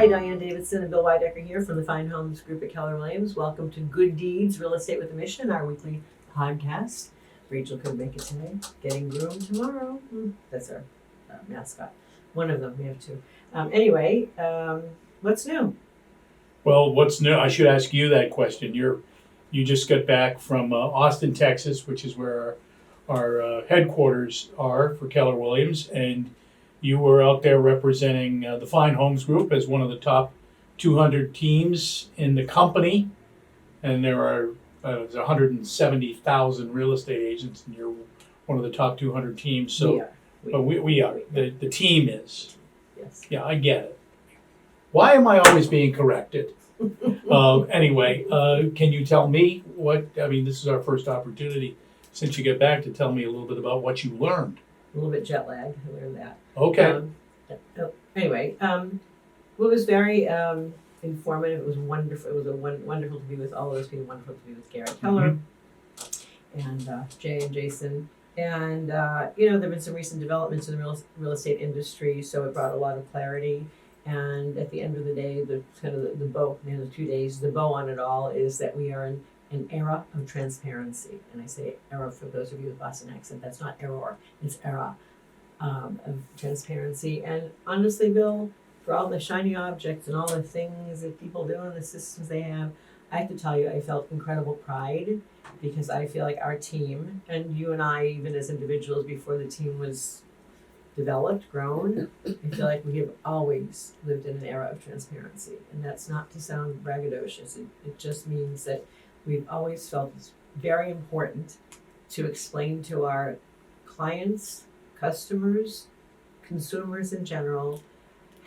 Hi, Diane Davidson and Bill Weidecker here from the Fine Homes Group at Keller Williams. Welcome to Good Deeds Real Estate with a Mission, our weekly podcast. Rachel couldn't make it today. Getting groomed tomorrow. That's our mascot. One of them. We have two. Anyway, what's new? Well, what's new? I should ask you that question. You just got back from Austin, Texas, which is where our headquarters are for Keller Williams, and you were out there representing the Fine Homes Group as one of the top 200 teams in the company, and there are there's 170,000 real estate agents, and you're one of the top 200 teams. So, we are. The team is. Yes. Yeah, I get it. Why am I always being corrected? Anyway, can you tell me this is our first opportunity since you get back to tell me a little bit about what you learned. A little bit jet lagged. I learned that. Okay. Anyway, it was very informative. It was wonderful. It was wonderful to be with all those people. Wonderful to be with Gary Keller and Jay and Jason. And there have been some recent developments in the real estate industry, so it brought a lot of clarity. And at the end of the day, the bow, the 2 days, the bow on it all is that we are in an era of transparency. And I say era for those of you with Boston accent. That's not error, it's era of transparency. And honestly, Bill, for all the shiny objects and all the things that people do and the systems they have, I have to tell you, I felt incredible pride because I feel like our team, and you and I, even as individuals before the team was developed, grown, I feel like we have always lived in an era of transparency. And that's not to sound braggadocious. It just means that we've always felt it's very important to explain to our clients, customers, consumers in general,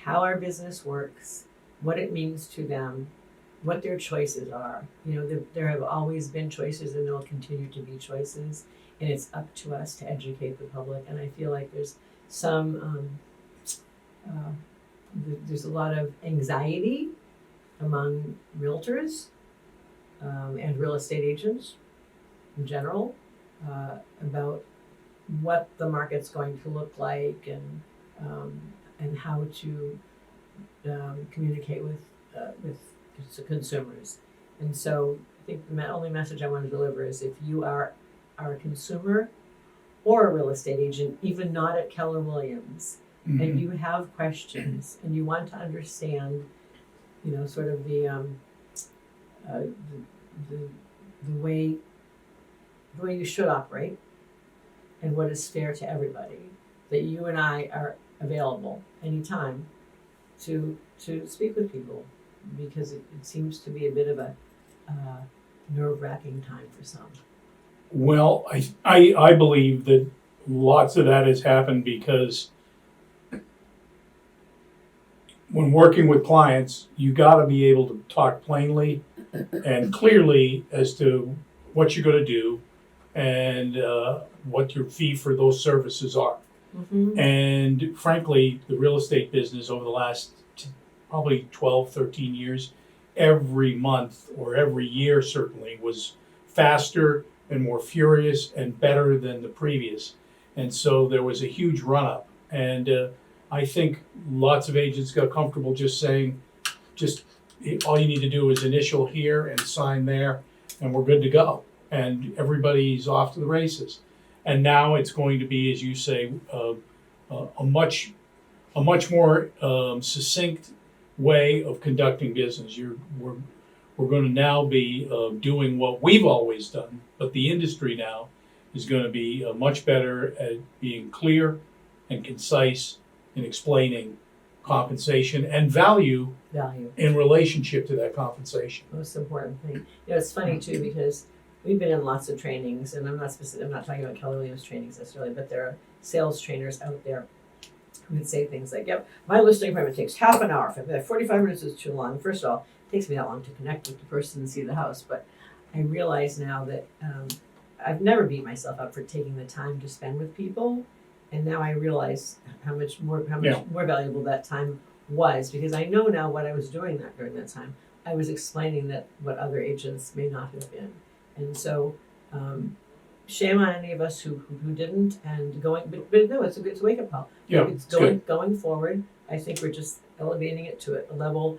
how our business works, what it means to them, what their choices are. There have always been choices and there will continue to be choices. And it's up to us to educate the public. And I feel like there's there's a lot of anxiety among realtors and real estate agents in general about what the market's going to look like and how to communicate with consumers. And so I think the only message I want to deliver is if you are a consumer or a real estate agent, even not at Keller Williams, and you have questions and you want to understand, sort of the way you should operate and what is fair to everybody, that you and I are available anytime to speak with people, because it seems to be a bit of a nerve-wracking time for some. Well, I believe that lots of that has happened because when working with clients, you got to be able to talk plainly and clearly as to what you're going to do and what your fee for those services are. And frankly, the real estate business over the last probably 12, 13 years, every month or every year certainly was faster and more furious and better than the previous. And so there was a huge run-up. And I think lots of agents got comfortable just saying, all you need to do is initial here and sign there, and we're good to go. And everybody's off to the races. And now it's going to be, as you say, a much more succinct way of conducting business. We're going to now be doing what we've always done, but the industry now is going to be much better at being clear and concise in explaining compensation and value in relationship to that compensation. Most important thing. It's funny too because we've been in lots of trainings, and I'm not talking about Keller Williams trainings necessarily, but there are sales trainers out there who would say things like, "Yep, my listing appointment takes half an hour. If 45 minutes is too long, first of all, it takes me that long to connect with the person and see the house." But I realize now that I've never beat myself up for taking the time to spend with people, and now I realize how much more valuable that time was, because I know now what I was doing during that time. I was explaining that what other agents may not have been, and so shame on any of us who didn't, and going, but no, it's a wake up call. Yeah, It's it's good. going forward. I think we're just elevating it to a level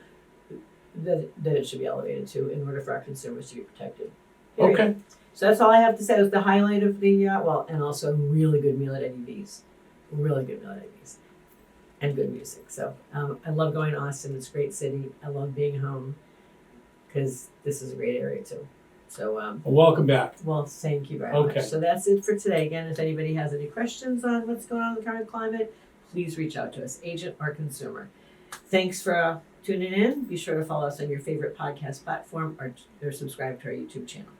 that it should be elevated to in order for our consumers to be protected. Period. Okay. So that's all I have to say. It was the highlight of the and also a really good meal at Eddie V's, really good meal at Eddie V's, and good music. So I love going to Austin. It's a great city. I love being home because this is a great area too. So Well, welcome back. well, thank you very Okay. much. So that's it for today. Again, if anybody has any questions on what's going on in the current climate, please reach out to us, agent or consumer. Thanks for tuning in. Be sure to follow us on your favorite podcast platform or subscribe to our YouTube channel.